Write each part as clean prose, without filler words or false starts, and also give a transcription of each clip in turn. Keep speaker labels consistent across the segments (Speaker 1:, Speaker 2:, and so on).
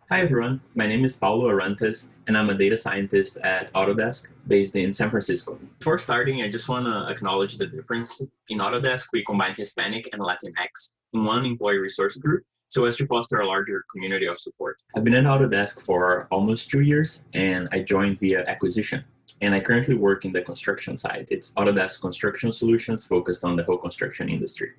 Speaker 1: Hi everyone, my name is Paulo Arantes and I'm a data scientist at Autodesk based in San Francisco. Before starting, I just want to acknowledge the difference. In Autodesk, we combine Hispanic and Latinx in one employee resource group so as to foster a larger community of support. I've been at Autodesk for almost 2 years and I joined via acquisition. And I currently work in the construction side. It's Autodesk Construction Solutions focused on the whole construction industry.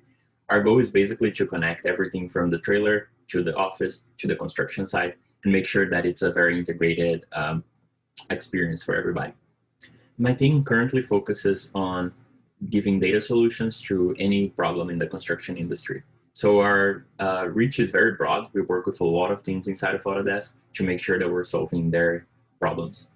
Speaker 1: Our goal is basically to connect everything from the trailer to the office to the construction site and make sure that it's a very integrated experience for everybody. My team currently focuses on giving data solutions to any problem in the construction industry. So our reach is very broad. We work with a lot of teams inside of Autodesk to make sure that we're solving their problems.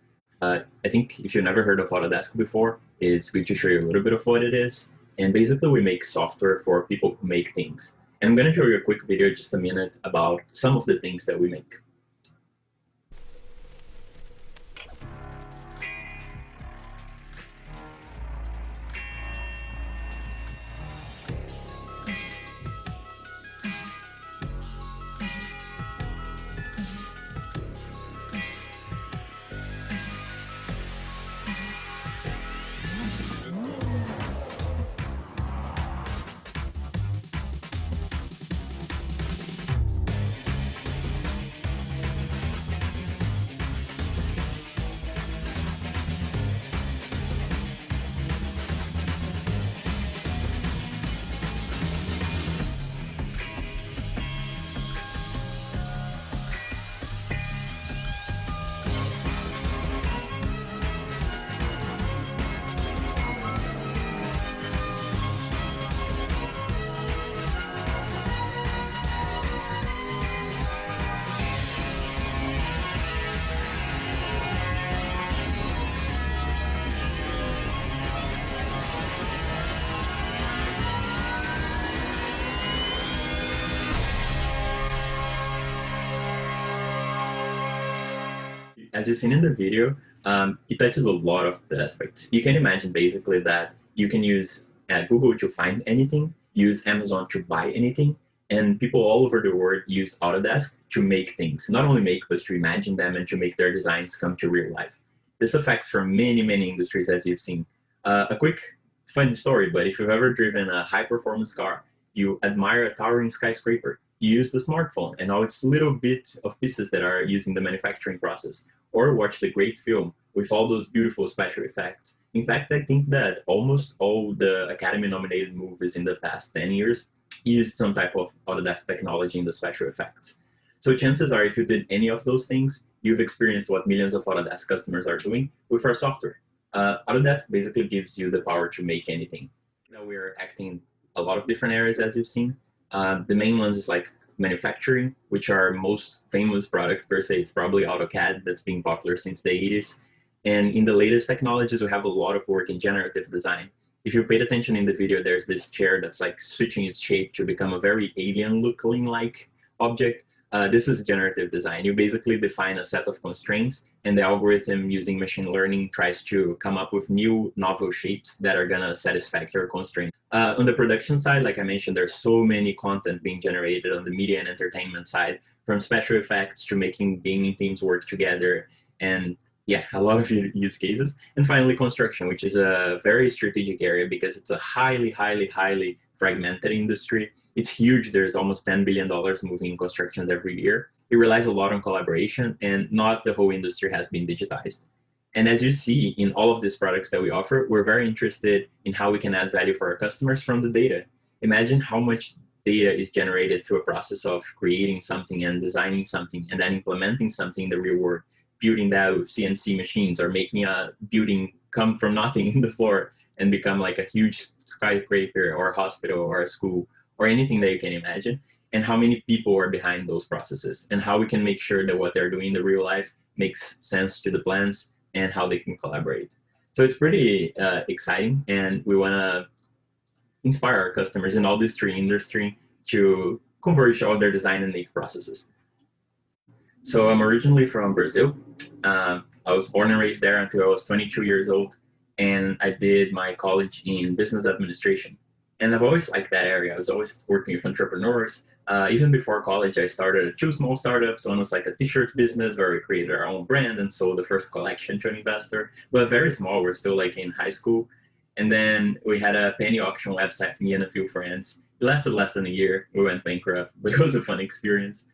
Speaker 1: I think if you've never heard of Autodesk before, it's good to show you a little bit of what it is. And basically, we make software for people who make things. And I'm going to show you a quick video, just a minute, about some of the things that we make. As you've seen in the video, it touches a lot of the aspects. You can imagine basically that you can use Google to find anything, use Amazon to buy anything, and people all over the world use Autodesk to make things. Not only make, but to imagine them and to make their designs come to real life. This affects from many, many industries, as you've seen. A quick funny story, but if you've ever driven a high-performance car, you admire a towering skyscraper, you use the smartphone and all its little bit of pieces that are using the manufacturing process, or watch the great film with all those beautiful special effects. In fact, I think that almost all the Academy-nominated movies in the past 10 years used some type of Autodesk technology in the special effects. So chances are, if you did any of those things, you've experienced what millions of Autodesk customers are doing with our software. Autodesk basically gives you the power to make anything. Now we're acting in a lot of different areas, as you've seen. The main ones is like manufacturing, which our most famous product per se. It's probably AutoCAD, that's been popular since the 80s. And in the latest technologies, we have a lot of work in generative design. If you paid attention in the video, there's this chair that's like switching its shape to become a very alien-looking like object. This is generative design. You basically define a set of constraints, and the algorithm using machine learning tries to come up with new novel shapes that are gonna satisfy your constraint. On the production side, like I mentioned, there's so many content being generated on the media and entertainment side, from special effects to making gaming teams work together, and yeah, a lot of use cases. And finally, construction, which is a very strategic area because it's a highly, highly, highly fragmented industry. It's huge. There's almost $10 billion moving in constructions every year. It relies a lot on collaboration, and not the whole industry has been digitized. And as you see in all of these products that we offer, we're very interested in how we can add value for our customers from the data. Imagine how much data is generated through a process of creating something and designing something and then implementing something in the real world, building that with CNC machines, or making a building come from nothing in the floor and become like a huge skyscraper or a hospital or a school, or anything that you can imagine, and how many people are behind those processes, and how we can make sure that what they're doing in the real life makes sense to the plans and how they can collaborate. So it's pretty exciting, and we want to inspire our customers in all these three industries to converge all their design and make processes. So I'm originally from Brazil. I was born and raised there until I was 22 years old, and I did my college in business administration. And I've always liked that area. I was always working with entrepreneurs, Even before college, I started two small startups. One was like a t-shirt business where we created our own brand and sold the first collection to an investor, but very small. We're still like in high school. And then we had a penny auction website, me and a few friends. It lasted less than a year. We went bankrupt, but it was a fun experience.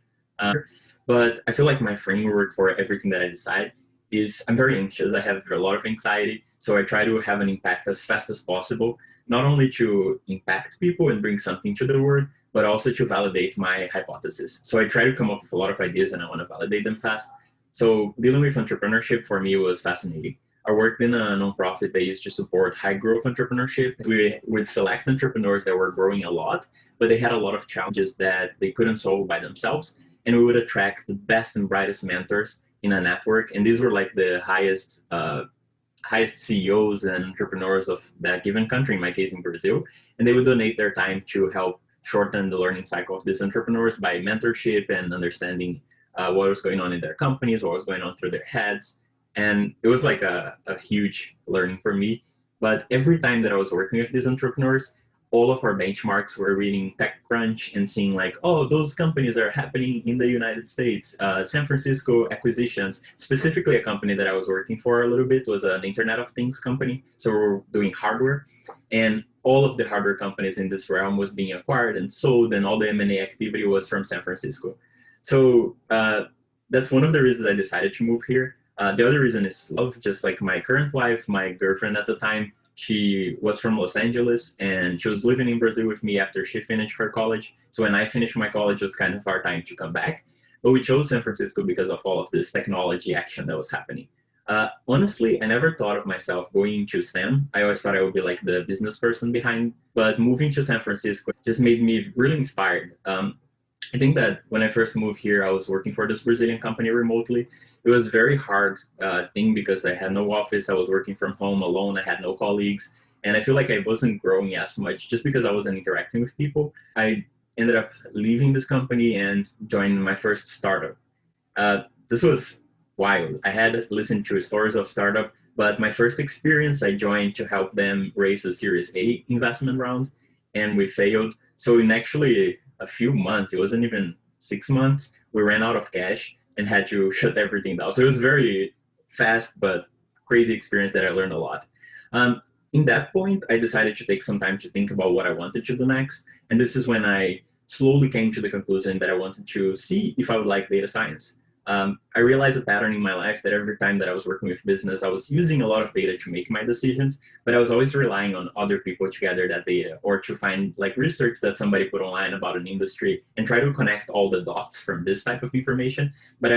Speaker 1: But I feel like my framework for everything that I decide is I'm very anxious. I have a lot of anxiety. So I try to have an impact as fast as possible, not only to impact people and bring something to the world, but also to validate my hypothesis. So I try to come up with a lot of ideas and I want to validate them fast. So dealing with entrepreneurship for me was fascinating. I worked in a nonprofit that used to support high growth entrepreneurship. We would select entrepreneurs that were growing a lot, but they had a lot of challenges that they couldn't solve by themselves. And we would attract the best and brightest mentors in a network. And these were like the highest CEOs and entrepreneurs of that given country, in my case in Brazil. And they would donate their time to help shorten the learning cycle of these entrepreneurs by mentorship and understanding what was going on in their companies, what was going on through their heads. And it was like a huge learning for me. But every time that I was working with these entrepreneurs, all of our benchmarks were reading TechCrunch and seeing like, oh, those companies are happening in the United States. San Francisco acquisitions, specifically a company that I was working for a little bit was an Internet of Things company. So we're doing hardware, and all of the hardware companies in this realm was being acquired and sold, and all the M&A activity was from San Francisco. So that's one of the reasons I decided to move here. The other reason is love. Just like my current wife, my girlfriend at the time, she was from Los Angeles and she was living in Brazil with me after she finished her college. So when I finished my college, it was kind of our time to come back. But we chose San Francisco because of all of this technology action that was happening. Honestly, I never thought of myself going into STEM. I always thought I would be like the business person behind, but moving to San Francisco just made me really inspired. I think that when I first moved here, I was working for this Brazilian company remotely. It was a very hard thing because I had no office. I was working from home alone. I had no colleagues. And I feel like I wasn't growing as much just because I wasn't interacting with people. I ended up leaving this company and joining my first startup. This was wild. I had listened to stories of startup, but my first experience, I joined to help them raise a Series A investment round, and we failed. So in actually a few months, it wasn't even 6 months, we ran out of cash and had to shut everything down. So it was very fast but crazy experience that I learned a lot. In that point, I decided to take some time to think about what I wanted to do next. And this is when I slowly came to the conclusion that I wanted to see if I would like data science. I realized a pattern in my life that every time that I was working with business, I was using a lot of data to make my decisions, but I was always relying on other people to gather that data or to find like research that somebody put online about an industry and try to connect all the dots from this type of information. But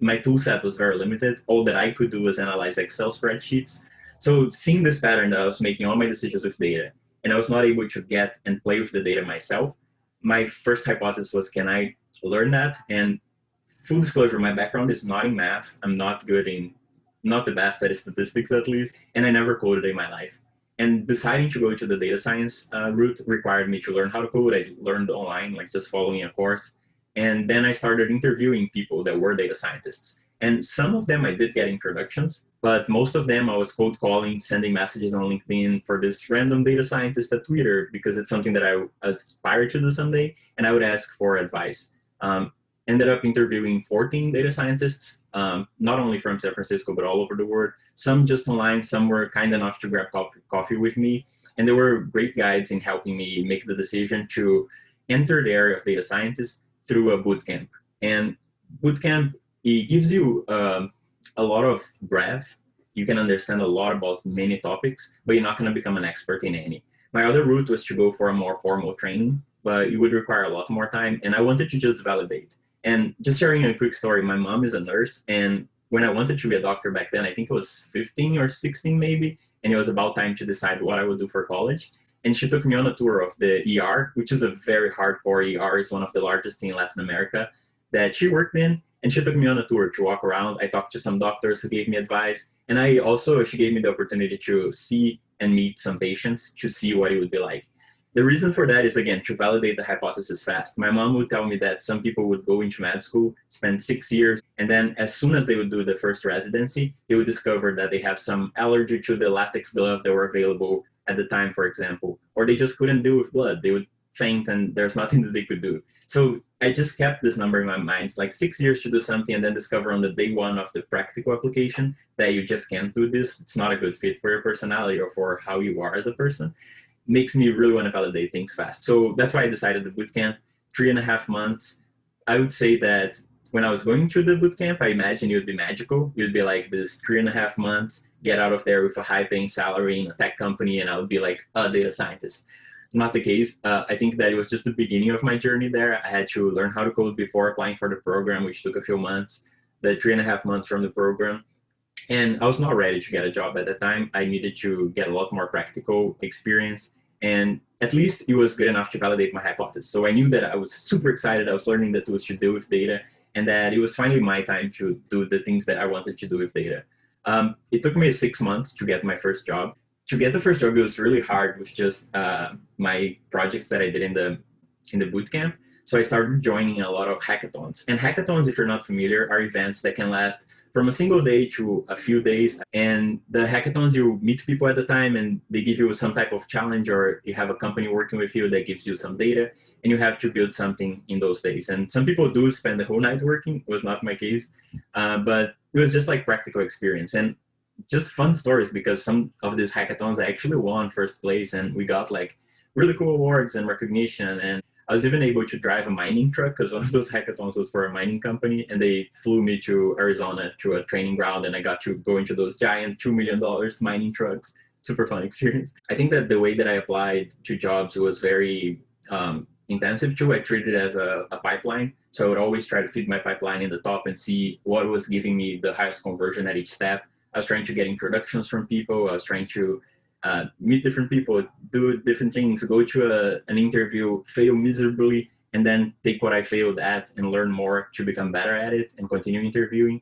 Speaker 1: my tool set was very limited. All that I could do was analyze Excel spreadsheets. So seeing this pattern that I was making all my decisions with data and I was not able to get and play with the data myself, my first hypothesis was, can I learn that? And full disclosure, my background is not in math. I'm not the best at statistics at least, and I never coded in my life. And deciding to go to the data science route required me to learn how to code. I learned online, like just following a course. And then I started interviewing people that were data scientists. And some of them I did get introductions, but most of them I was cold calling, sending messages on LinkedIn for this random data scientist at Twitter because it's something that I aspire to do someday, and I would ask for advice. Ended up interviewing 14 data scientists, not only from San Francisco, but all over the world. Some just online, some were kind enough to grab coffee with me. And they were great guides in helping me make the decision to enter the area of data scientist through a bootcamp. And bootcamp, it gives you a lot of breadth. You can understand a lot about many topics, but you're not going to become an expert in any. My other route was to go for a more formal training, but it would require a lot more time. And I wanted to just validate. And just sharing a quick story, my mom is a nurse, and when I wanted to be a doctor back then, I think I was 15 or 16 maybe, and it was about time to decide what I would do for college. And she took me on a tour of the ER, which is a very hardcore ER, is one of the largest in Latin America that she worked in. And she took me on a tour to walk around. I talked to some doctors who gave me advice. And she gave me the opportunity to see and meet some patients to see what it would be like. The reason for that is, again, to validate the hypothesis fast. My mom would tell me that some people would go into med school, spend 6 years, and then as soon as they would do the first residency, they would discover that they have some allergy to the latex glove that were available at the time, for example, or they just couldn't deal with blood. They would faint and there's nothing that they could do. So I just kept this number in my mind, like 6 years to do something and then discover on the day one of the practical application that you just can't do this. It's not a good fit for your personality or for how you are as a person. Makes me really want to validate things fast. So that's why I decided the bootcamp, 3.5 months. I would say that when I was going through the bootcamp, I imagined it would be magical. It would be like this 3.5 months, get out of there with a high paying salary in a tech company, and I would be like a data scientist. Not the case. I think that it was just the beginning of my journey there. I had to learn how to code before applying for the program, which took a few months, the 3.5 months from the program. And I was not ready to get a job at the time. I needed to get a lot more practical experience. And at least it was good enough to validate my hypothesis. So I knew that I was super excited. I was learning the tools to deal with data, and that it was finally my time to do the things that I wanted to do with data. It took me 6 months to get my first job. To get the first job, it was really hard with just my projects that I did in the bootcamp. So I started joining a lot of hackathons. And hackathons, if you're not familiar, are events that can last from a single day to a few days. And the hackathons, you meet people at the time and they give you some type of challenge, or you have a company working with you that gives you some data and you have to build something in those days. And some people do spend the whole night working. It was not my case, but it was just like practical experience and just fun stories, because some of these hackathons I actually won first place and we got like really cool awards and recognition. And I was even able to drive a mining truck, because one of those hackathons was for a mining company, and they flew me to Arizona to a training ground, and I got to go into those giant $2 million mining trucks. Super fun experience. I think that the way that I applied to jobs was very intensive too. I treated it as a pipeline. So I would always try to feed my pipeline in the top and see what was giving me the highest conversion at each step. I was trying to get introductions from people. I was trying to meet different people, do different things, go to an interview, fail miserably, and then take what I failed at and learn more to become better at it and continue interviewing.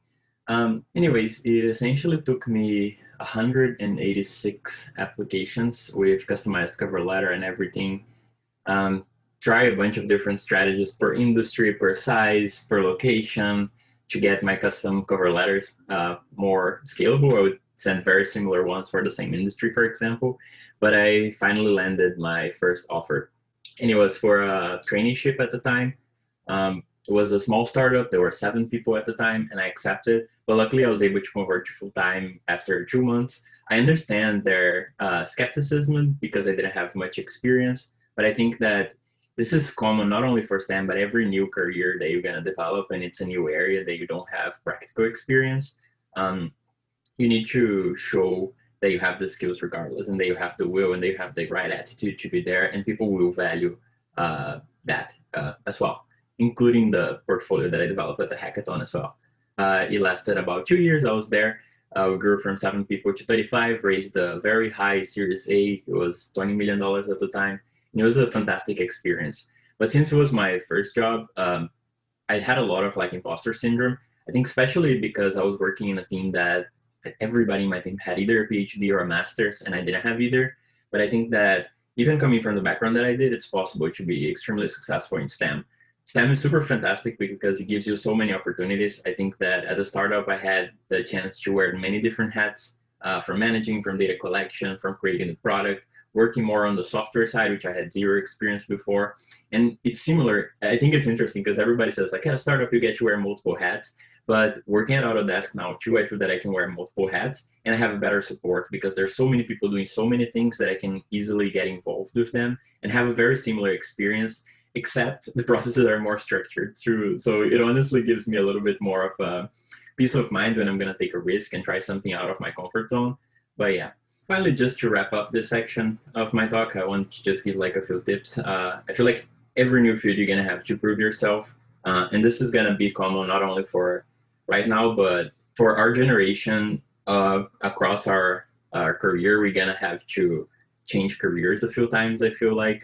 Speaker 1: Anyways, it essentially took me 186 applications with customized cover letter and everything. Try a bunch of different strategies per industry, per size, per location to get my custom cover letters more scalable. I would send very similar ones for the same industry, for example, but I finally landed my first offer. And it was for a traineeship at the time. It was a small startup. There were 7 people at the time, and I accepted. But luckily, I was able to convert to full-time after 2 months. I understand their skepticism because I didn't have much experience, but I think that this is common not only for STEM, but every new career that you're going to develop, and it's a new area that you don't have practical experience. You need to show that you have the skills regardless, and that you have the will, and that you have the right attitude to be there, and people will value that as well, including the portfolio that I developed at the hackathon as well. It lasted about 2 years. I was there. We grew from 7 people to 35, raised a very high Series A. It was $20 million at the time. And it was a fantastic experience. But since it was my first job, I had a lot of like imposter syndrome. I think especially because I was working in a team that everybody in my team had either a PhD or a master's, and I didn't have either. But I think that even coming from the background that I did, it's possible to be extremely successful in STEM. STEM is super fantastic because it gives you so many opportunities. I think that at the startup, I had the chance to wear many different hats, from managing, from data collection, from creating the product, working more on the software side, which I had zero experience before. And it's similar. I think it's interesting because everybody says like, at a startup, you get to wear multiple hats. But working at Autodesk now too, I feel that I can wear multiple hats and I have a better support because there's so many people doing so many things that I can easily get involved with them and have a very similar experience, except the processes are more structured through. So it honestly gives me a little bit more of a peace of mind when I'm going to take a risk and try something out of my comfort zone. But yeah, finally, just to wrap up this section of my talk, I want to just give like a few tips. I feel like every new field you're going to have to prove yourself. And this is going to be common not only for right now, but for our generation, across our career, we're going to have to change careers a few times, I feel like.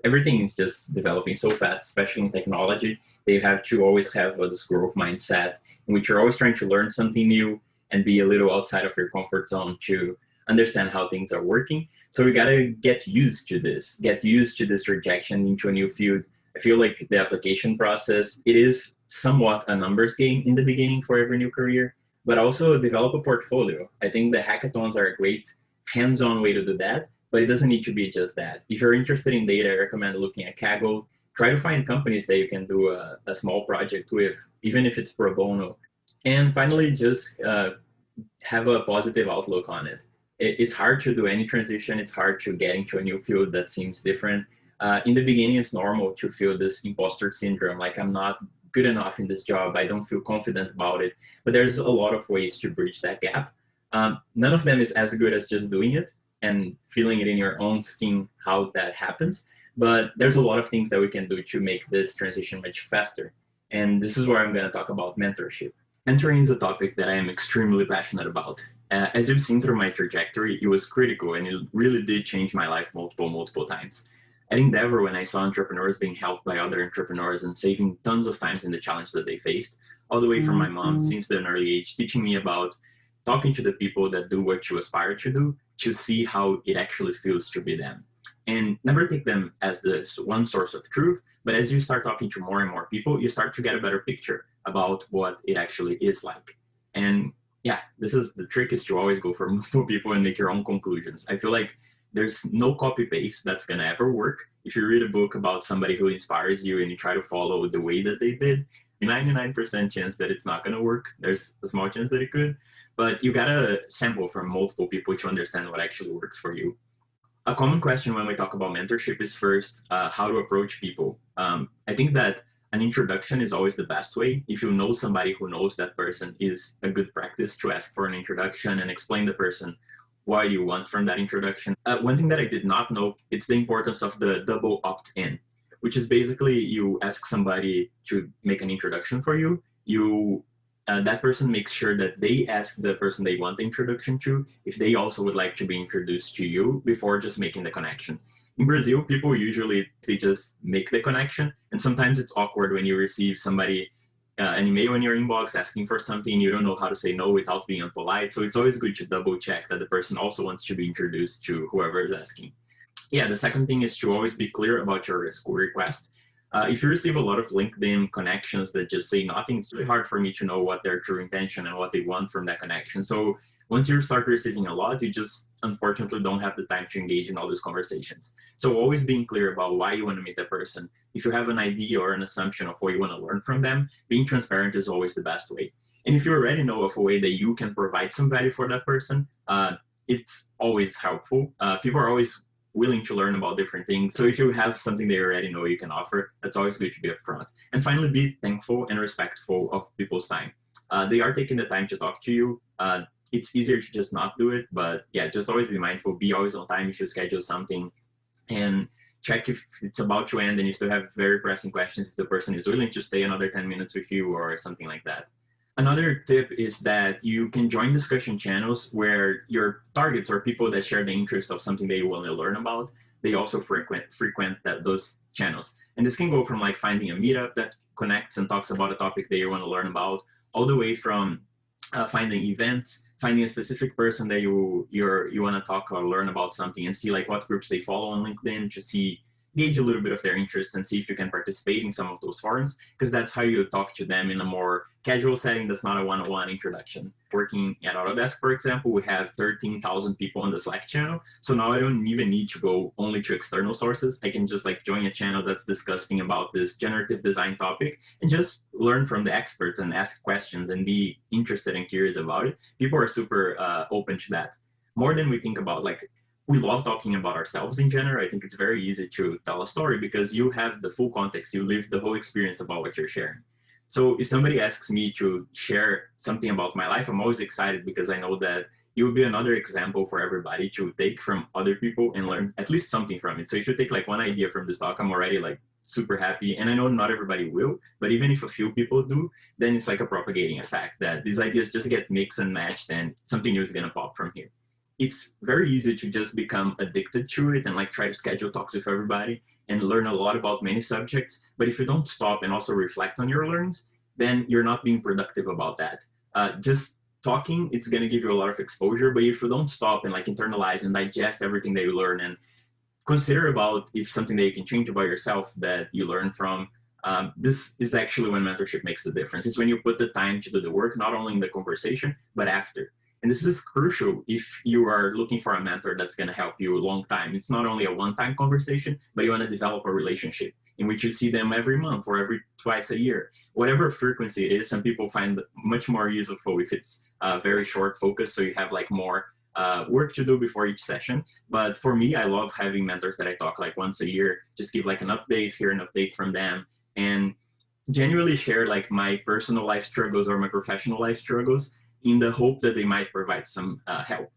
Speaker 1: Everything is just developing so fast, especially in technology. They have to always have this growth mindset in which you're always trying to learn something new and be a little outside of your comfort zone to understand how things are working. So we got to get used to this rejection into a new field. I feel like the application process, it is somewhat a numbers game in the beginning for every new career, but also develop a portfolio. I think the hackathons are a great hands-on way to do that, but it doesn't need to be just that. If you're interested in data, I recommend looking at Kaggle. Try to find companies that you can do a small project with, even if it's pro bono. And finally, just have a positive outlook on it. It's hard to do any transition. It's hard to get into a new field that seems different. In the beginning, it's normal to feel this imposter syndrome, like I'm not good enough in this job. I don't feel confident about it. But there's a lot of ways to bridge that gap. None of them is as good as just doing it and feeling it in your own skin how that happens. But there's a lot of things that we can do to make this transition much faster. And this is where I'm going to talk about mentorship. Mentoring is a topic that I am extremely passionate about. As you've seen through my trajectory, it was critical and it really did change my life multiple times. At Endeavor, when I saw entrepreneurs being helped by other entrepreneurs and saving tons of times in the challenge that they faced, all the way from my mom since an early age, teaching me about talking to the people that do what you aspire to do, to see how it actually feels to be them. And never take them as the one source of truth, but as you start talking to more and more people, you start to get a better picture about what it actually is like. And yeah, this is the trick, is to always go for multiple people and make your own conclusions. I feel like there's no copy paste that's gonna ever work. If you read a book about somebody who inspires you and you try to follow the way that they did, 99% chance that it's not gonna work. There's a small chance that it could, but you gotta sample from multiple people to understand what actually works for you. A common question when we talk about mentorship is first, how to approach people. I think that an introduction is always the best way. If you know somebody who knows that person, is a good practice to ask for an introduction and explain the person what you want from that introduction. One thing that I did not know, it's the importance of the double opt-in, which is basically you ask somebody to make an introduction for you. That person makes sure that they ask the person they want the introduction to if they also would like to be introduced to you before just making the connection. In Brazil, people usually, they just make the connection, and sometimes it's awkward when you receive somebody an email in your inbox asking for something, you don't know how to say no without being impolite. So it's always good to double check that the person also wants to be introduced to whoever is asking. Yeah, the second thing is to always be clear about your request. If you receive a lot of LinkedIn connections that just say nothing, it's really hard for me to know what their true intention and what they want from that connection. So once you start receiving a lot, you just unfortunately don't have the time to engage in all these conversations. So always being clear about why you want to meet that person. If you have an idea or an assumption of what you want to learn from them, being transparent is always the best way. And if you already know of a way that you can provide some value for that person, it's always helpful. People are always willing to learn about different things. So if you have something they already know you can offer, that's always good to be upfront. And finally, be thankful and respectful of people's time. They are taking the time to talk to you. It's easier to just not do it, but yeah, just always be mindful, be always on time if you schedule something, and check if it's about to end and you still have very pressing questions, if the person is willing to stay another 10 minutes with you or something like that. Another tip is that you can join discussion channels where your targets or people that share the interest of something they want to learn about, they also frequent those channels. And this can go from like finding a meetup that connects and talks about a topic that you want to learn about, all the way from finding events, finding a specific person that you want to talk or learn about something, and see like what groups they follow on LinkedIn to gauge a little bit of their interests and see if you can participate in some of those forums, because that's how you talk to them in a more casual setting that's not a one-on-one introduction. Working at Autodesk, for example, we have 13,000 people on the Slack channel. So now I don't even need to go only to external sources. I can just like join a channel that's discussing about this generative design topic and just learn from the experts and ask questions and be interested and curious about it. People are super open to that. More than we think about. Like, we love talking about ourselves in general. I think it's very easy to tell a story because you have the full context. You live the whole experience about what you're sharing. So if somebody asks me to share something about my life, I'm always excited because I know that it will be another example for everybody to take from other people and learn at least something from it. So if you take like one idea from this talk, I'm already like super happy. And I know not everybody will, but even if a few people do, then it's like a propagating effect that these ideas just get mixed and matched and something new is going to pop from here. It's very easy to just become addicted to it and like try to schedule talks with everybody and learn a lot about many subjects. But if you don't stop and also reflect on your learnings, then you're not being productive about that. Just talking, it's going to give you a lot of exposure. But if you don't stop and like internalize and digest everything that you learn and consider about if something that you can change about yourself that you learn from, this is actually when mentorship makes the difference. It's when you put the time to do the work, not only in the conversation, but after. And this is crucial if you are looking for a mentor that's going to help you a long time. It's not only a one-time conversation, but you want to develop a relationship in which you see them every month or every twice a year. Whatever frequency it is, some people find it much more useful if it's very short focus, so you have like more work to do before each session. But for me, I love having mentors that I talk like once a year, just give like an update, hear an update from them, and genuinely share like my personal life struggles or my professional life struggles in the hope that they might provide some help.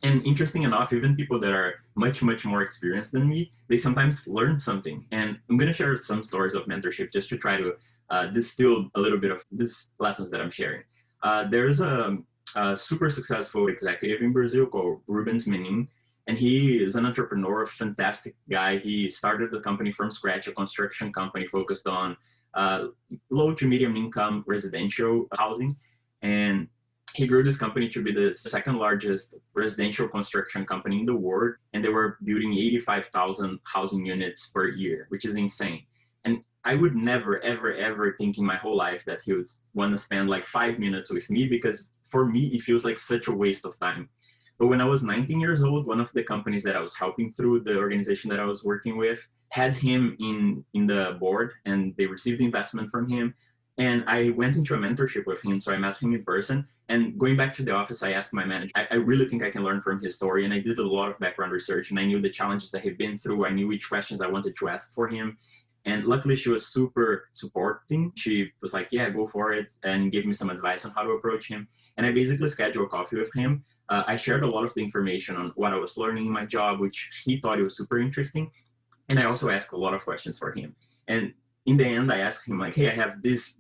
Speaker 1: And interesting enough, even people that are much, much more experienced than me, they sometimes learn something. And I'm going to share some stories of mentorship just to try to distill a little bit of these lessons that I'm sharing. There's a super successful executive in Brazil called Rubens Menin, and he is an entrepreneur, a fantastic guy. He started the company from scratch, a construction company focused on low to medium income residential housing. And he grew this company to be the second largest residential construction company in the world. And they were building 85,000 housing units per year, which is insane. And I would never, ever, ever think in my whole life that he would want to spend like 5 minutes with me, because for me, it feels like such a waste of time. But when I was 19 years old, one of the companies that I was helping through, the organization that I was working with, had him in the board, and they received investment from him. And I went into a mentorship with him, so I met him in person. And going back to the office, I asked my manager, I really think I can learn from his story. And I did a lot of background research, and I knew the challenges that he'd been through. I knew which questions I wanted to ask for him. And luckily, she was super supporting. She was like, yeah, go for it, and gave me some advice on how to approach him. And I basically scheduled a coffee with him. I shared a lot of the information on what I was learning in my job, which he thought it was super interesting. And I also asked a lot of questions for him. And in the end, I asked him like, hey, I have this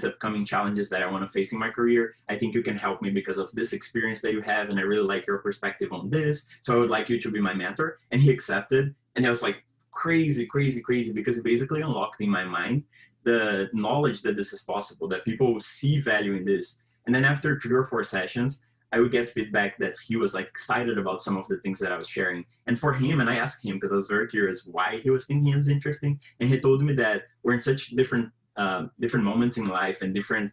Speaker 1: upcoming challenges that I want to face in my career. I think you can help me because of this experience that you have. And I really like your perspective on this. So I would like you to be my mentor. And he accepted. And I was like, crazy, crazy, crazy, because it basically unlocked in my mind the knowledge that this is possible, that people see value in this. And then after 3 or 4 sessions, I would get feedback that he was like excited about some of the things that I was sharing. And for him, and I asked him because I was very curious why he was thinking it was interesting. And he told me that we're in such different moments in life and different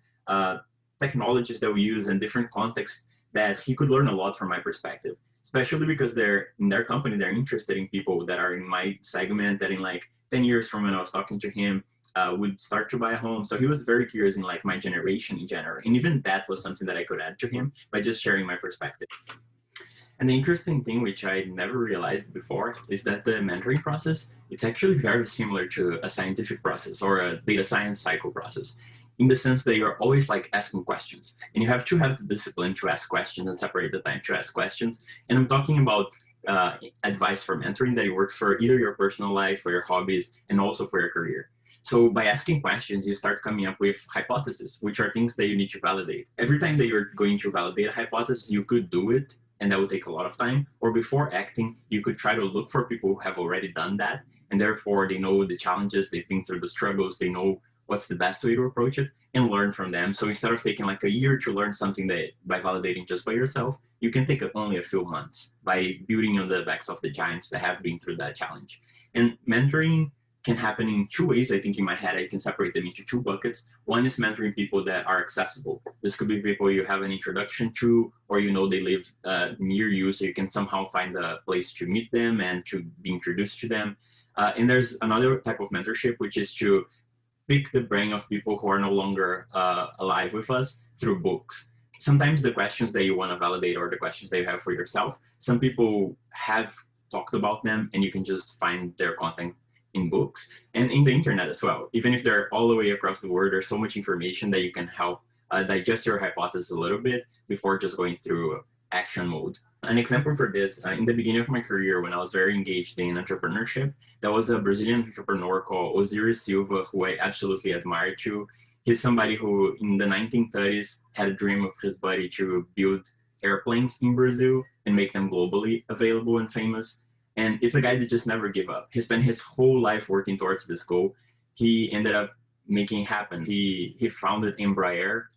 Speaker 1: technologies that we use and different contexts that he could learn a lot from my perspective, especially because in their company, they're interested in people that are in my segment, that in like 10 years from when I was talking to him, would start to buy a home. So he was very curious in like my generation in general. And even that was something that I could add to him by just sharing my perspective. And the interesting thing, which I never realized before, is that the mentoring process, it's actually very similar to a scientific process or a data science cycle process, in the sense that you're always like asking questions, and you have to have the discipline to ask questions and separate the time to ask questions. And I'm talking about advice for mentoring that it works for either your personal life or your hobbies and also for your career. So by asking questions, you start coming up with hypotheses, which are things that you need to validate. Every time that you're going to validate a hypothesis, you could do it, and that would take a lot of time. Or before acting, you could try to look for people who have already done that, and therefore they know the challenges, they think through the struggles, they know what's the best way to approach it, and learn from them. So instead of taking like a year to learn something that by validating just by yourself, you can take only a few months by building on the backs of the giants that have been through that challenge. And mentoring can happen in 2 ways. I think in my head, I can separate them into 2 buckets. One is mentoring people that are accessible. This could be people you have an introduction to, or you know they live near you, so you can somehow find a place to meet them and to be introduced to them. And there's another type of mentorship, which is to pick the brain of people who are no longer alive with us through books. Sometimes the questions that you want to validate or the questions that you have for yourself, some people have talked about them, and you can just find their content in books and in the internet as well. Even if they're all the way across the world, there's so much information that you can help digest your hypothesis a little bit before just going through action mode. An example for this, in the beginning of my career, when I was very engaged in entrepreneurship, there was a Brazilian entrepreneur called Osiris Silva, who I absolutely admire too. He's somebody who in the 1930s had a dream of his buddy to build airplanes in Brazil and make them globally available and famous. And it's a guy that just never gave up. He spent his whole life working towards this goal. He ended up making it happen. He founded Embraer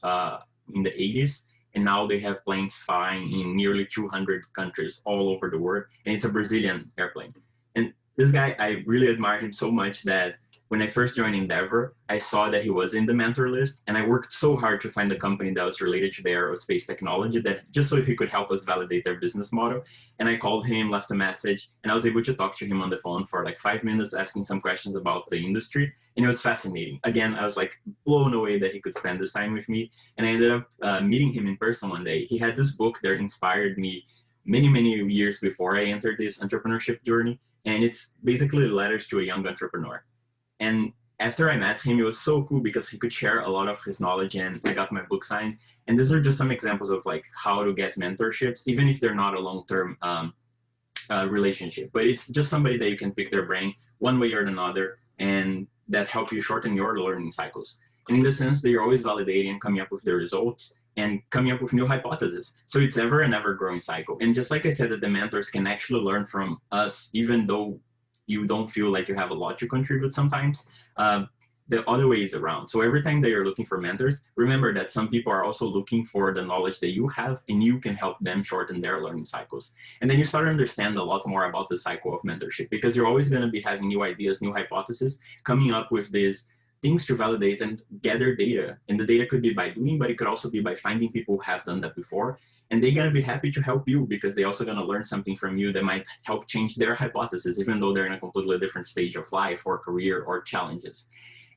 Speaker 1: in the 80s, and now they have planes flying in nearly 200 countries all over the world. And it's a Brazilian airplane. And this guy, I really admire him so much that when I first joined Endeavor, I saw that he was in the mentor list, and I worked so hard to find a company that was related to the aerospace technology, that just so he could help us validate their business model. And I called him, left a message, and I was able to talk to him on the phone for like 5 minutes, asking some questions about the industry. And it was fascinating. Again, I was like blown away that he could spend this time with me. And I ended up meeting him in person one day. He had this book that inspired me many years before I entered this entrepreneurship journey. And it's basically letters to a young entrepreneur. And after I met him, it was so cool because he could share a lot of his knowledge, and I got my book signed. And these are just some examples of like how to get mentorships, even if they're not a long-term relationship, but it's just somebody that you can pick their brain one way or another, and that help you shorten your learning cycles. And in the sense that you're always validating and coming up with the results and coming up with new hypotheses. So it's ever an ever growing cycle. And just like I said, that the mentors can actually learn from us, even though you don't feel like you have a lot to contribute sometimes. The other way is around. So every time that you're looking for mentors, remember that some people are also looking for the knowledge that you have, and you can help them shorten their learning cycles. And then you start to understand a lot more about the cycle of mentorship, because you're always going to be having new ideas, new hypotheses, coming up with these things to validate and gather data. And the data could be by doing, but it could also be by finding people who have done that before. And they're going to be happy to help you, because they're also going to learn something from you that might help change their hypothesis, even though they're in a completely different stage of life or career or challenges.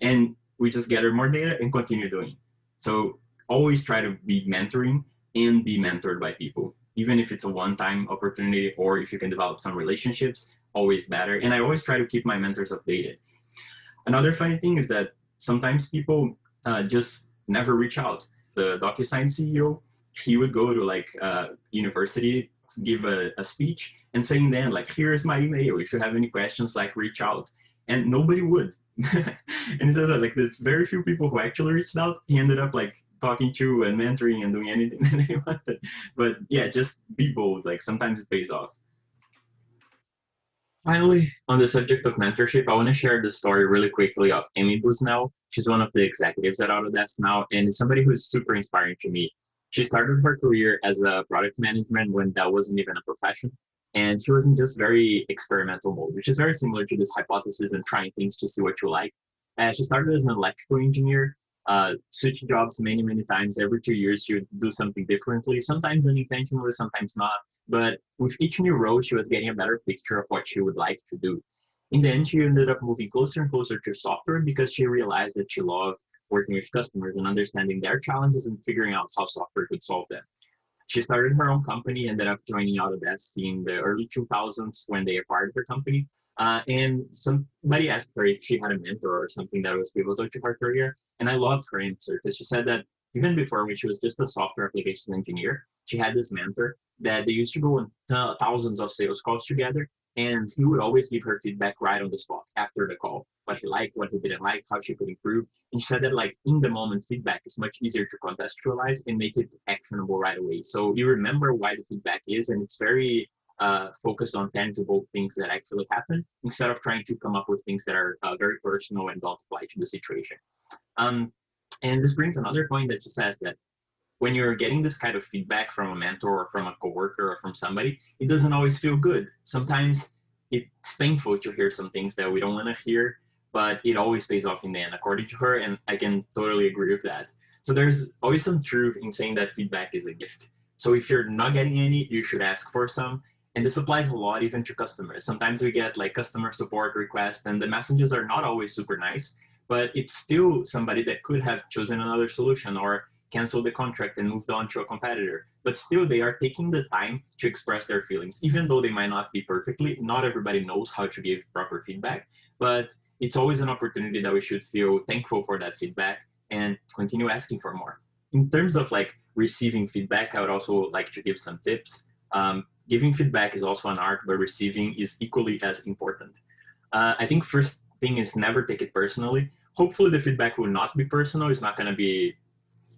Speaker 1: And we just gather more data and continue doing. So always try to be mentoring and be mentored by people, even if it's a one-time opportunity, or if you can develop some relationships, always better. And I always try to keep my mentors updated. Another funny thing is that sometimes people just never reach out. The DocuSign CEO, he would go to like university, give a speech, and saying then like, here's my email, if you have any questions, like reach out. And nobody would. And so that like the very few people who actually reached out, he ended up like talking to and mentoring and doing anything that he wanted. But yeah, just be bold. Like sometimes it pays off. Finally, on the subject of mentorship, I want to share the story really quickly of Amy Busnell. She's one of the executives at Autodesk now, and is somebody who is super inspiring to me. She started her career as a product management when that wasn't even a profession. And she was in just very experimental mode, which is very similar to this hypothesis and trying things to see what you like. She started as an electrical engineer, switched jobs many times. Every 2 years, she would do something differently, sometimes unintentionally, sometimes not. But with each new role, she was getting a better picture of what she would like to do. In the end, she ended up moving closer and closer to software, because she realized that she loved working with customers and understanding their challenges and figuring out how software could solve them. She started her own company, ended up joining Autodesk in the early 2000s when they acquired her company. And somebody asked her if she had a mentor or something that was pivotal to her career. And I loved her answer, because she said that even before, when she was just a software application engineer, she had this mentor that they used to go on thousands of sales calls together. And he would always give her feedback right on the spot after the call, what he liked, what he didn't like, how she could improve. And she said that like in the moment feedback is much easier to contextualize and make it actionable right away. So you remember why the feedback is, and it's very focused on tangible things that actually happen, instead of trying to come up with things that are very personal and don't apply to the situation. And this brings another point that she says that when you're getting this kind of feedback from a mentor or from a coworker or from somebody, it doesn't always feel good. Sometimes it's painful to hear some things that we don't want to hear, but it always pays off in the end, according to her, and I can totally agree with that. So there's always some truth in saying that feedback is a gift. So if you're not getting any, you should ask for some. And this applies a lot even to customers. Sometimes we get like customer support requests, and the messages are not always super nice, but it's still somebody that could have chosen another solution or canceled the contract and moved on to a competitor. But still, they are taking the time to express their feelings, even though they might not be perfectly. Not everybody knows how to give proper feedback, but it's always an opportunity that we should feel thankful for that feedback and continue asking for more. In terms of like receiving feedback, I would also like to give some tips. Giving feedback is also an art, but receiving is equally as important. I think first thing is never take it personally. Hopefully the feedback will not be personal. It's not going to be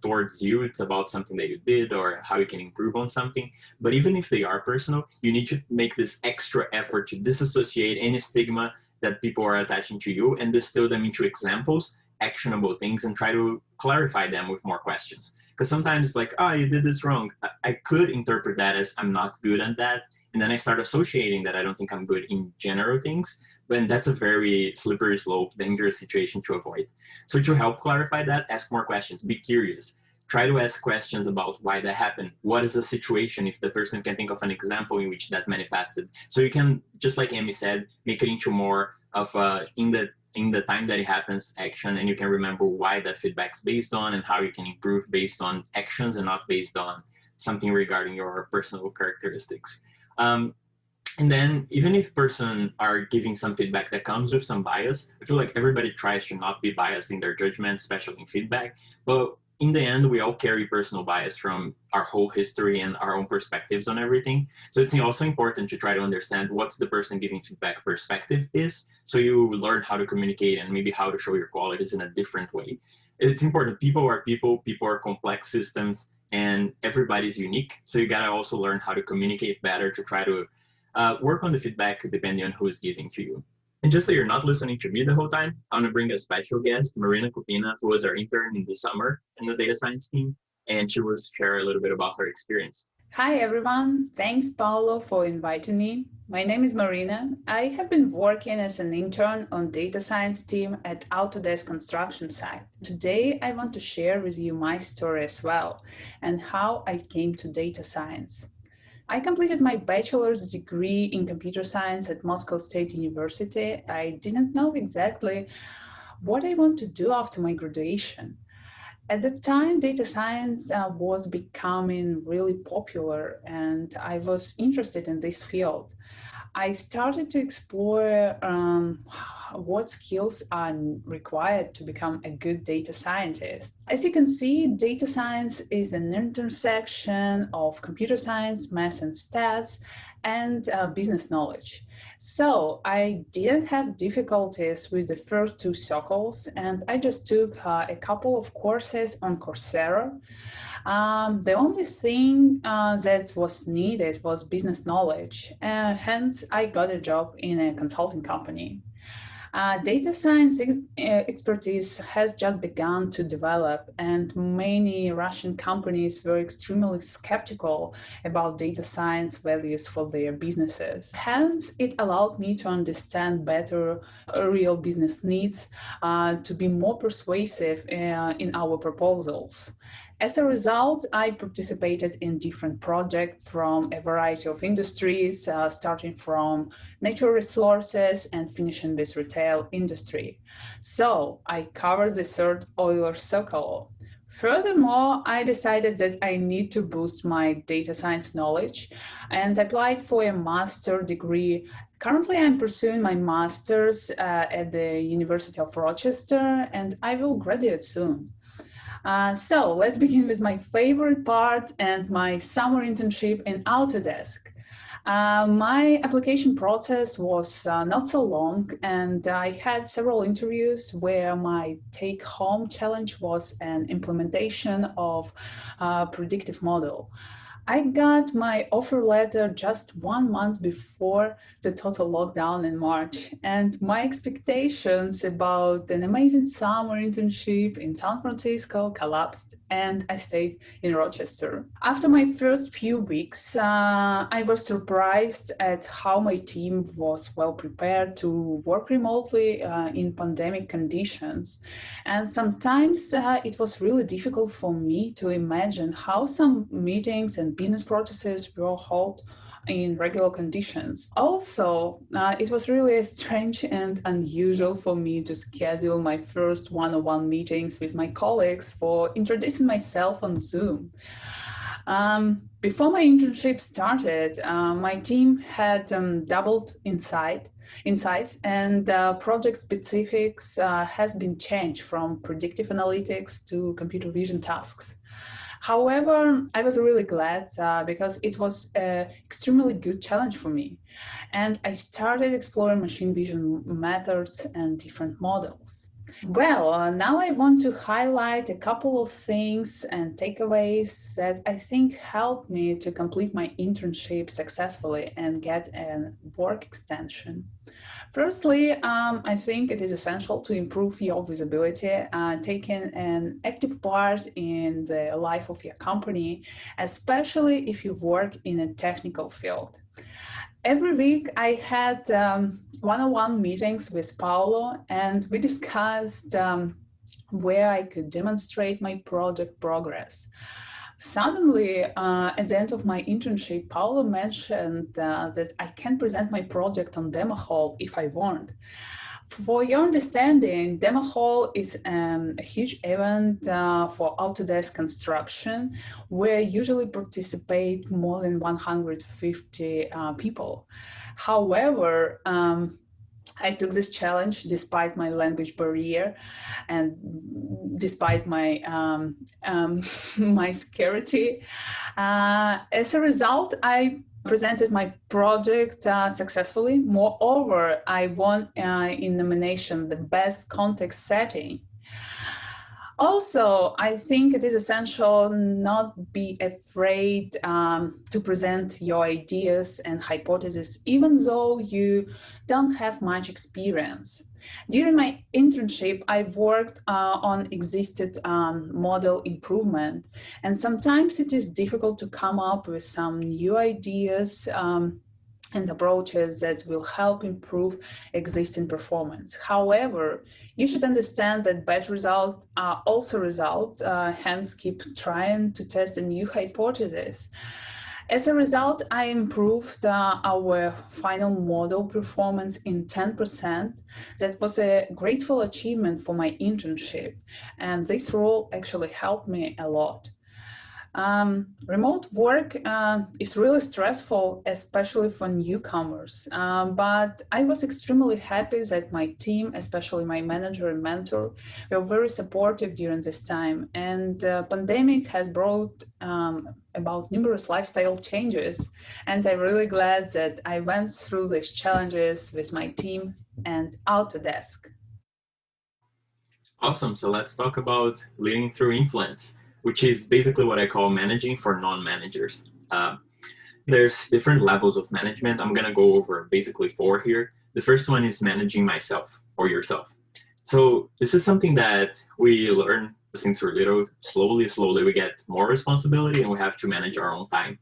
Speaker 1: towards you. It's about something that you did or how you can improve on something. But even if they are personal, you need to make this extra effort to disassociate any stigma that people are attaching to you and distill them into examples, actionable things, and try to clarify them with more questions. Because sometimes it's like, oh, you did this wrong. I could interpret that as I'm not good at that. And then I start associating that I don't think I'm good in general things. when that's a very slippery slope, dangerous situation to avoid. So to help clarify that, ask more questions, be curious. Try to ask questions about why that happened. What is the situation, if the person can think of an example in which that manifested. So you can, just like Amy said, make it into more of in the time that it happens action, and you can remember why that feedback is based on and how you can improve based on actions and not based on something regarding your personal characteristics. And then even if person are giving some feedback that comes with some bias, I feel like everybody tries to not be biased in their judgment, especially in feedback. But in the end, we all carry personal bias from our whole history and our own perspectives on everything. So it's also important to try to understand what's the person giving feedback perspective is, so you learn how to communicate and maybe how to show your qualities in a different way. It's important. People are complex systems, and everybody's unique. So you gotta also learn how to communicate better to try to work on the feedback depending on who is giving to you. And just so you're not listening to me the whole time, I'm gonna bring a special guest, Marina Kupina, who was our intern in the summer in the data science team, and she will share a little bit about her experience.
Speaker 2: Hi everyone, thanks Paulo for inviting me. My name is Marina. I have been working as an intern on data science team at Autodesk construction site. Today I want to share with you my story as well and how I came to data science. I completed my bachelor's degree in computer science at Moscow State University. I didn't know exactly what I want to do after my graduation. At the time, data science was becoming really popular, and I was interested in this field. I started to explore what skills are required to become a good data scientist. As you can see, data science is an intersection of computer science, math and stats, and business knowledge. So I didn't have difficulties with the first two circles, and I just took a couple of courses on Coursera. The only thing that was needed was business knowledge. Hence, I got a job in a consulting company. Data science expertise has just begun to develop, and many Russian companies were extremely skeptical about data science values for their businesses. Hence, it allowed me to understand better real business needs, to be more persuasive in our proposals. As a result, I participated in different projects from a variety of industries, starting from natural resources and finishing with retail industry. So I covered the third Euler circle. Furthermore, I decided that I need to boost my data science knowledge and applied for a master's degree. Currently, I'm pursuing my master's at the University of Rochester, and I will graduate soon. So let's begin with my favorite part and my summer internship in Autodesk. My application process was not so long, and I had several interviews where my take-home challenge was an implementation of a predictive model. I got my offer letter just 1 month before the total lockdown in March, and my expectations about an amazing summer internship in San Francisco collapsed, and I stayed in Rochester. After my first few weeks, I was surprised at how my team was well prepared to work remotely in pandemic conditions. And sometimes it was really difficult for me to imagine how some meetings and business processes were held in regular conditions. Also, it was really strange and unusual for me to schedule my first one-on-one meetings with my colleagues for introducing myself on Zoom. Before my internship started, my team had doubled in size, and project specifics has been changed from predictive analytics to computer vision tasks. However, I was really glad because it was an extremely good challenge for me. And I started exploring machine vision methods and different models. Well, now I want to highlight a couple of things and takeaways that I think helped me to complete my internship successfully and get a work extension. Firstly, I think it is essential to improve your visibility, taking an active part in the life of your company, especially if you work in a technical field. Every week I had one-on-one meetings with Paulo, and we discussed where I could demonstrate my project progress. Suddenly, at the end of my internship, Paulo mentioned that I can present my project on Demo Hall if I want. For your understanding, Demo Hall is a huge event for Autodesk construction where usually participate more than 150 people. However, I took this challenge despite my language barrier and despite my my scarcity. As a result, I presented my project successfully. Moreover, I won in nomination the best context setting. Also, I think it is essential not be afraid to present your ideas and hypotheses, even though you don't have much experience. During my internship, I worked on existing model improvement, and sometimes it is difficult to come up with some new ideas and approaches that will help improve existing performance. However, you should understand that bad results are also results, hence keep trying to test a new hypothesis. As a result, I improved our final model performance in 10%. That was a grateful achievement for my internship, and this role actually helped me a lot. Remote work is really stressful, especially for newcomers. But I was extremely happy that my team, especially my manager and mentor, were very supportive during this time. And pandemic has brought about numerous lifestyle changes. And I'm really glad that I went through these challenges with my team and Autodesk.
Speaker 1: Awesome. So let's talk about leading through influence, which is basically what I call managing for non-managers. There's different levels of management. I'm going to go over basically 4 here. The first one is managing myself or yourself. So this is something that we learn since we're little. Slowly we get more responsibility and we have to manage our own time.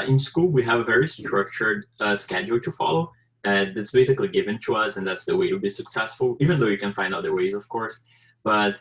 Speaker 1: In school, we have a very structured schedule to follow that's basically given to us, and that's the way to be successful, even though you can find other ways, of course. But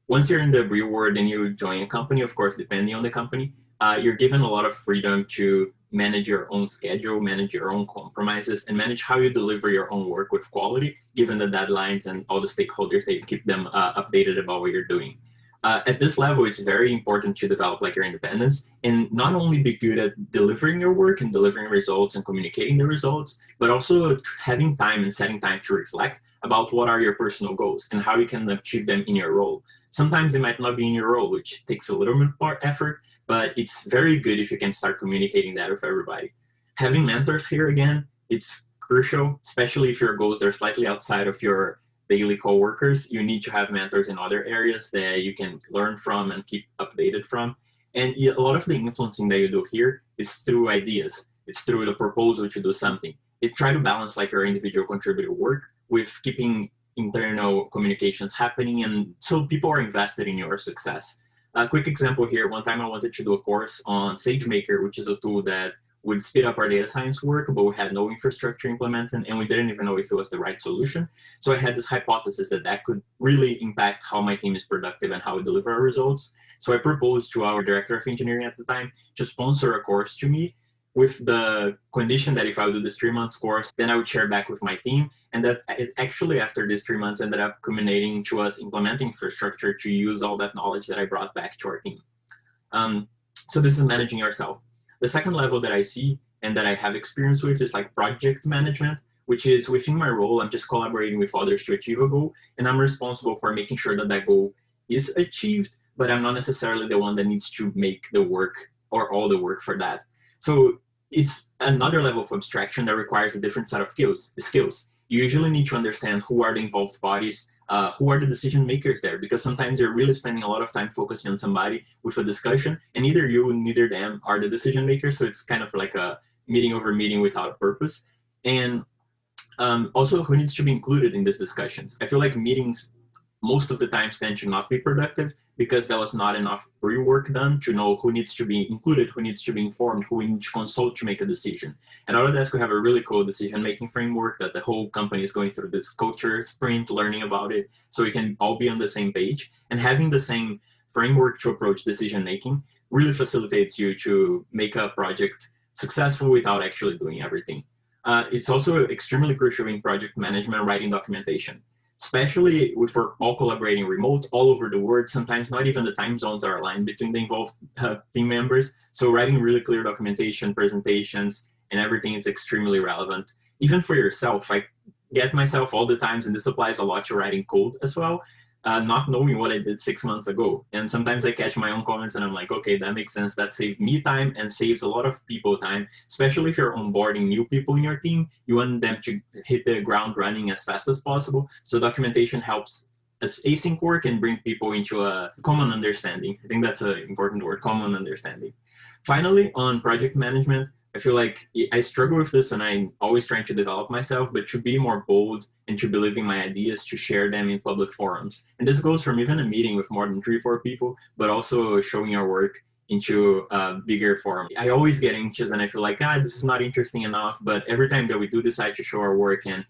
Speaker 1: once you're in the real world and you join a company, of course, depending on the company, you're given a lot of freedom to manage your own schedule, manage your own compromises, and manage how you deliver your own work with quality, given the deadlines and all the stakeholders that you keep them updated about what you're doing. At this level, it's very important to develop like your independence and not only be good at delivering your work and delivering results and communicating the results, but also having time and setting time to reflect about what are your personal goals and how you can achieve them in your role. Sometimes they might not be in your role, which takes a little bit more effort, but it's very good if you can start communicating that with everybody. Having mentors here again, it's crucial, especially if your goals are slightly outside of your daily coworkers. You need to have mentors in other areas that you can learn from and keep updated from. And a lot of the influencing that you do here is through ideas. It's through the proposal to do something. It try to balance like your individual contributor work with keeping internal communications happening, and so people are invested in your success. A quick example here, one time I wanted to do a course on SageMaker, which is a tool that would speed up our data science work, but we had no infrastructure implemented and we didn't even know if it was the right solution. So I had this hypothesis that that could really impact how my team is productive and how we deliver our results. So I proposed to our director of engineering at the time to sponsor a course to me with the condition that if I would do this 3 months course, then I would share back with my team. And that it actually, after these 3 months, ended up culminating to us implementing infrastructure to use all that knowledge that I brought back to our team. So this is managing yourself. The second level that I see and that I have experience with is like project management, which is within my role, I'm just collaborating with others to achieve a goal. And I'm responsible for making sure that that goal is achieved, but I'm not necessarily the one that needs to make the work or all the work for that. So it's another level of abstraction that requires a different set of skills. You usually need to understand who are the involved bodies, who are the decision makers there, because sometimes you're really spending a lot of time focusing on somebody with a discussion, and neither you, neither them are the decision makers. So it's kind of like a meeting over meeting without a purpose. And also who needs to be included in these discussions. I feel like meetings most of the time tend to not be productive because there was not enough pre-work done to know who needs to be included, who needs to be informed, who we need to consult to make a decision. At Autodesk, we have a really cool decision-making framework that the whole company is going through this culture sprint, learning about it, so we can all be on the same page. And having the same framework to approach decision-making really facilitates you to make a project successful without actually doing everything. It's also extremely crucial in project management, writing documentation, especially if we're all collaborating remote all over the world. Sometimes not even the time zones are aligned between the involved team members. So writing really clear documentation, presentations, and everything is extremely relevant. Even for yourself, I get myself all the times, and this applies a lot to writing code as well, not knowing what I did 6 months ago. And sometimes I catch my own comments and I'm like, okay, that makes sense. That saved me time and saves a lot of people time, especially if you're onboarding new people in your team. You want them to hit the ground running as fast as possible. So documentation helps as async work and bring people into a common understanding. I think that's an important word, common understanding. Finally, on project management, I feel like I struggle with this and I'm always trying to develop myself, but to be more bold and to believe in my ideas, to share them in public forums. And this goes from even a meeting with more than 3-4 people, but also showing our work into a bigger forum. I always get anxious and I feel like, this is not interesting enough, but every time that we do decide to show our work and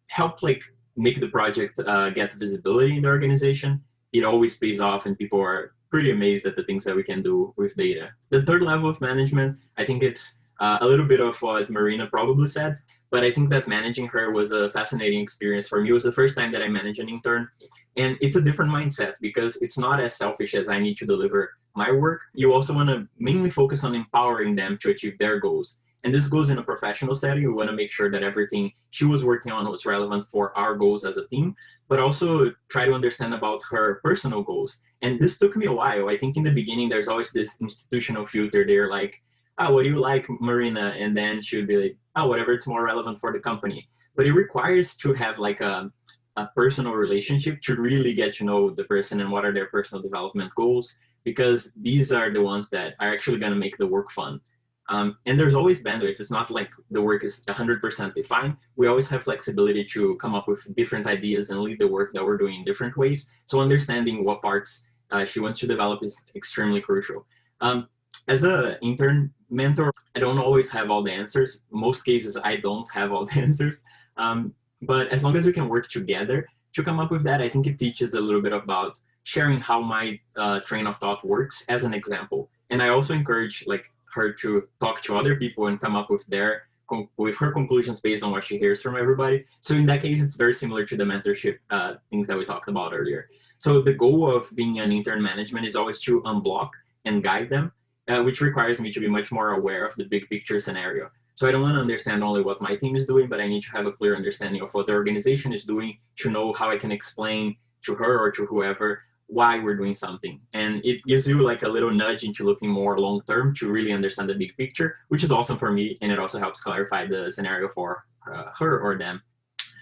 Speaker 1: help like make the project get visibility in the organization, it always pays off and people are pretty amazed at the things that we can do with data. The third level of management, I think it's a little bit of what Marina probably said, but I think that managing her was a fascinating experience for me. It was the first time that I managed an intern, and it's a different mindset because it's not as selfish as I need to deliver my work. You also want to mainly focus on empowering them to achieve their goals. And this goes in a professional setting. We want to make sure that everything she was working on was relevant for our goals as a team, but also try to understand about her personal goals. And this took me a while. I think in the beginning, there's always this institutional filter. They're like, what do you like, Marina? And then she would be like, whatever, it's more relevant for the company. But it requires to have like a personal relationship to really get to know the person and what are their personal development goals, because these are the ones that are actually going to make the work fun. And there's always bandwidth. It's not like the work is 100% defined. We always have flexibility to come up with different ideas and lead the work that we're doing in different ways. So understanding what parts she wants to develop is extremely crucial. As an intern mentor, I don't always have all the answers. Most cases, I don't have all the answers. But as long as we can work together to come up with that, I think it teaches a little bit about sharing how my train of thought works as an example. And I also encourage like her to talk to other people and come up with her conclusions based on what she hears from everybody. So in that case, it's very similar to the mentorship things that we talked about earlier. So the goal of being an intern management is always to unblock and guide them, which requires me to be much more aware of the big picture scenario. So I don't want to understand only what my team is doing, but I need to have a clear understanding of what the organization is doing to know how I can explain to her or to whoever why we're doing something. And it gives you like a little nudge into looking more long-term to really understand the big picture, which is awesome for me. And it also helps clarify the scenario for her or them.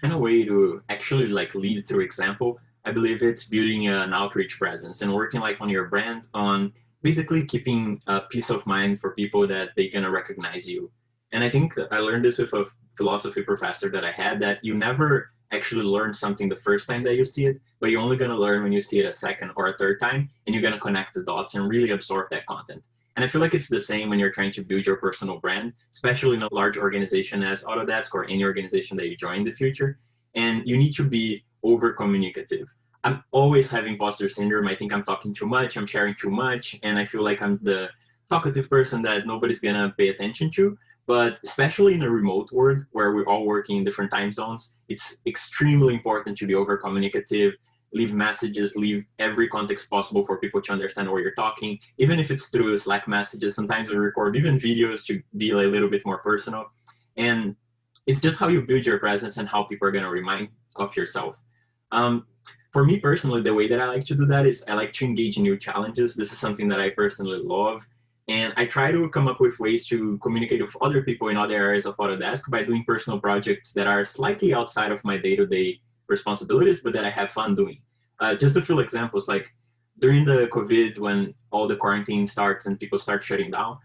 Speaker 1: And a way to actually like lead through example, I believe it's building an outreach presence and working like on your brand, on basically keeping a peace of mind for people that they're gonna recognize you. And I think I learned this with a philosophy professor that I had, that you never actually learn something the first time that you see it, but you're only going to learn when you see it a second or a third time, and you're going to connect the dots and really absorb that content. And I feel like it's the same when you're trying to build your personal brand, especially in a large organization as Autodesk or any organization that you join in the future. And you need to be over communicative. I'm always having imposter syndrome. I think I'm talking too much, I'm sharing too much, and I feel like I'm the talkative person that nobody's going to pay attention to. But especially in a remote world where we're all working in different time zones, it's extremely important to be over communicative, leave messages, leave every context possible for people to understand what you're talking, even if it's through Slack messages. Sometimes we record even videos to be a little bit more personal. And it's just how you build your presence and how people are going to remind of yourself. For me personally, the way that I like to do that is I like to engage in new challenges. This is something that I personally love. And I try to come up with ways to communicate with other people in other areas of Autodesk by doing personal projects that are slightly outside of my day-to-day responsibilities, but that I have fun doing. Just a few examples, like during the COVID, when all the quarantine starts and people start shutting down,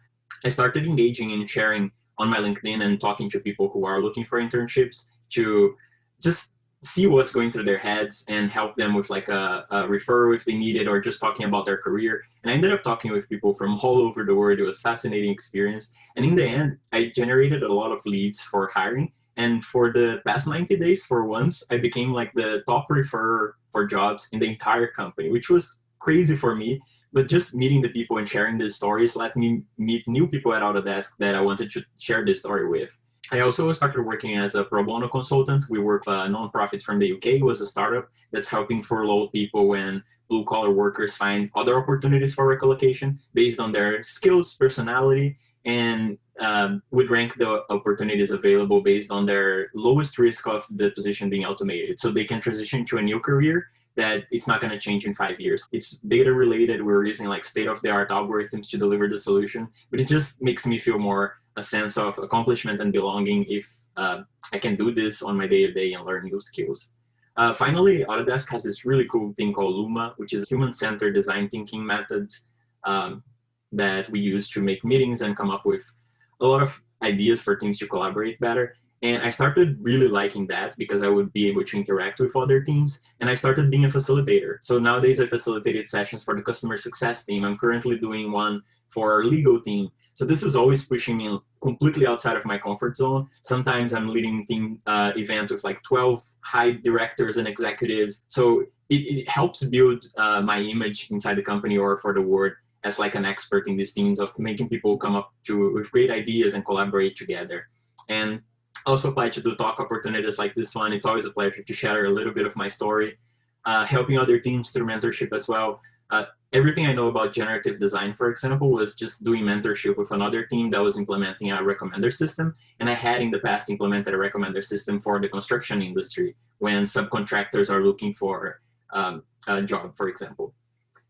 Speaker 1: I started engaging in sharing on my LinkedIn and talking to people who are looking for internships to just see what's going through their heads and help them with like a referral if they need it, or just talking about their career. And I ended up talking with people from all over the world. It was a fascinating experience. And in the end, I generated a lot of leads for hiring. And for the past 90 days, for once, I became like the top referrer for jobs in the entire company, which was crazy for me. But just meeting the people and sharing the stories let me meet new people at Autodesk that I wanted to share this story with. I also started working as a pro bono consultant. We work with a nonprofit from the UK. It was a startup that's helping furlough people when blue-collar workers find other opportunities for relocation based on their skills, personality, and would rank the opportunities available based on their lowest risk of the position being automated. So they can transition to a new career that it's not going to change in 5 years. It's data related. We're using like state-of-the-art algorithms to deliver the solution, but it just makes me feel more a sense of accomplishment and belonging if I can do this on my day-to-day and learn new skills. Finally, Autodesk has this really cool thing called LUMA, which is human-centered design thinking methods that we use to make meetings and come up with a lot of ideas for teams to collaborate better. And I started really liking that because I would be able to interact with other teams. And I started being a facilitator. So nowadays I facilitated sessions for the customer success team. I'm currently doing one for our legal team. So this is always pushing me completely outside of my comfort zone. Sometimes I'm leading team events with like 12 high directors and executives. So it helps build my image inside the company or for the world as like an expert in these teams of making people come up with great ideas and collaborate together. And also apply to do talk opportunities like this one. It's always a pleasure to share a little bit of my story, helping other teams through mentorship as well. Everything I know about generative design, for example, was just doing mentorship with another team that was implementing a recommender system. And I had in the past implemented a recommender system for the construction industry when subcontractors are looking for a job, for example.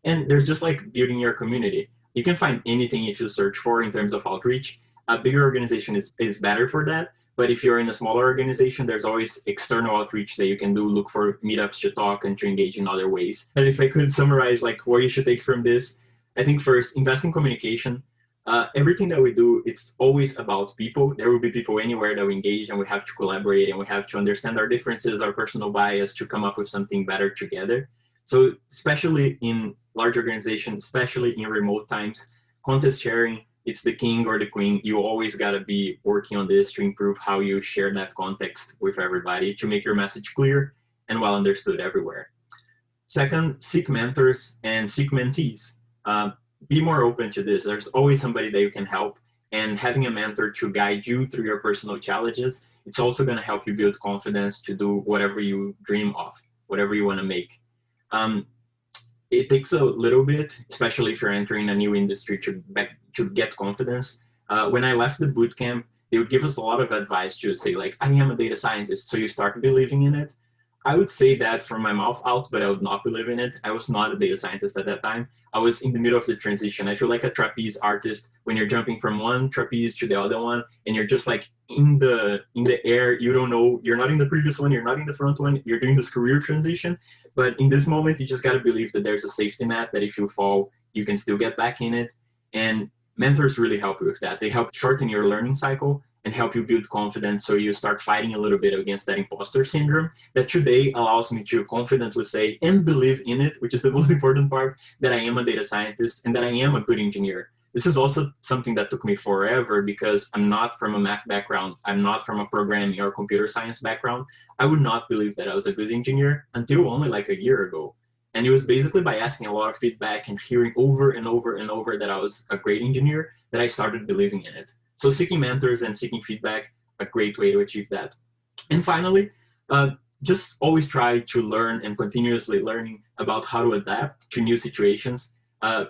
Speaker 1: And there's just like building your community. You can find anything if you search for in terms of outreach. A bigger organization is better for that. But if you're in a smaller organization, there's always external outreach that you can do, look for meetups to talk and to engage in other ways. And if I could summarize like what you should take from this, I think first, invest in communication. Everything that we do, it's always about people. There will be people anywhere that we engage, and we have to collaborate, and we have to understand our differences, our personal bias to come up with something better together. So especially in large organizations, especially in remote times, content sharing, it's the king or the queen. You always got to be working on this to improve how you share that context with everybody to make your message clear and well understood everywhere. Second, seek mentors and seek mentees. Be more open to this. There's always somebody that you can help, and having a mentor to guide you through your personal challenges, it's also going to help you build confidence to do whatever you dream of, whatever you want to make. It takes a little bit, especially if you're entering a new industry, to get confidence. When I left the bootcamp, they would give us a lot of advice to say like, I am a data scientist, so you start believing in it. I would say that from my mouth out, but I would not believe in it. I was not a data scientist at that time. I was in the middle of the transition. I feel like a trapeze artist when you're jumping from one trapeze to the other one, and you're just like in the air. You don't know, you're not in the previous one, you're not in the front one, you're doing this career transition. But in this moment, you just got to believe that there's a safety net, that if you fall, you can still get back in it. And mentors really help you with that. They help shorten your learning cycle and help you build confidence, so you start fighting a little bit against that imposter syndrome that today allows me to confidently say and believe in it, which is the most important part, that I am a data scientist and that I am a good engineer. This is also something that took me forever because I'm not from a math background. I'm not from a programming or computer science background. I would not believe that I was a good engineer until only like a year ago. And it was basically by asking a lot of feedback and hearing over and over and over that I was a great engineer that I started believing in it. So seeking mentors and seeking feedback, a great way to achieve that. And finally, just always try to learn and continuously learning about how to adapt to new situations.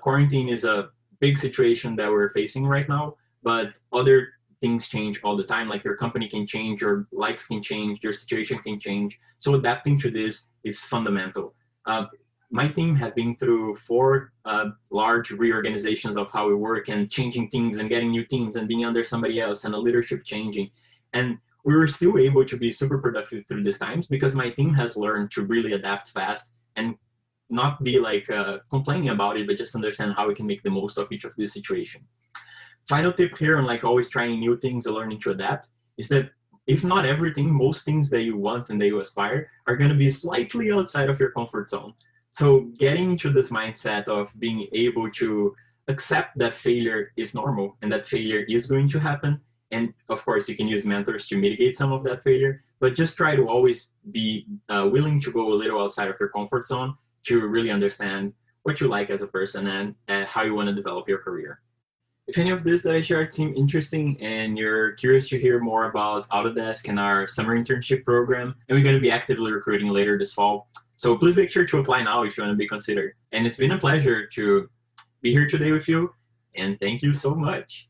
Speaker 1: Quarantine is a big situation that we're facing right now, but other things change all the time. Like your company can change, your likes can change, your situation can change. So adapting to this is fundamental. My team had been through 4 large reorganizations of how we work and changing teams and getting new teams and being under somebody else and the leadership changing. And we were still able to be super productive through these times because my team has learned to really adapt fast and not be like complaining about it, but just understand how we can make the most of each of this situation. Final tip here on like always trying new things and learning to adapt is that if not everything, most things that you want and that you aspire are going to be slightly outside of your comfort zone. So getting into this mindset of being able to accept that failure is normal and that failure is going to happen. And of course, you can use mentors to mitigate some of that failure, but just try to always be willing to go a little outside of your comfort zone to really understand what you like as a person and how you want to develop your career. If any of this that I shared seem interesting and you're curious to hear more about Autodesk and our summer internship program, and we're going to be actively recruiting later this fall, so please make sure to apply now if you want to be considered. And it's been a pleasure to be here today with you, and thank you so much.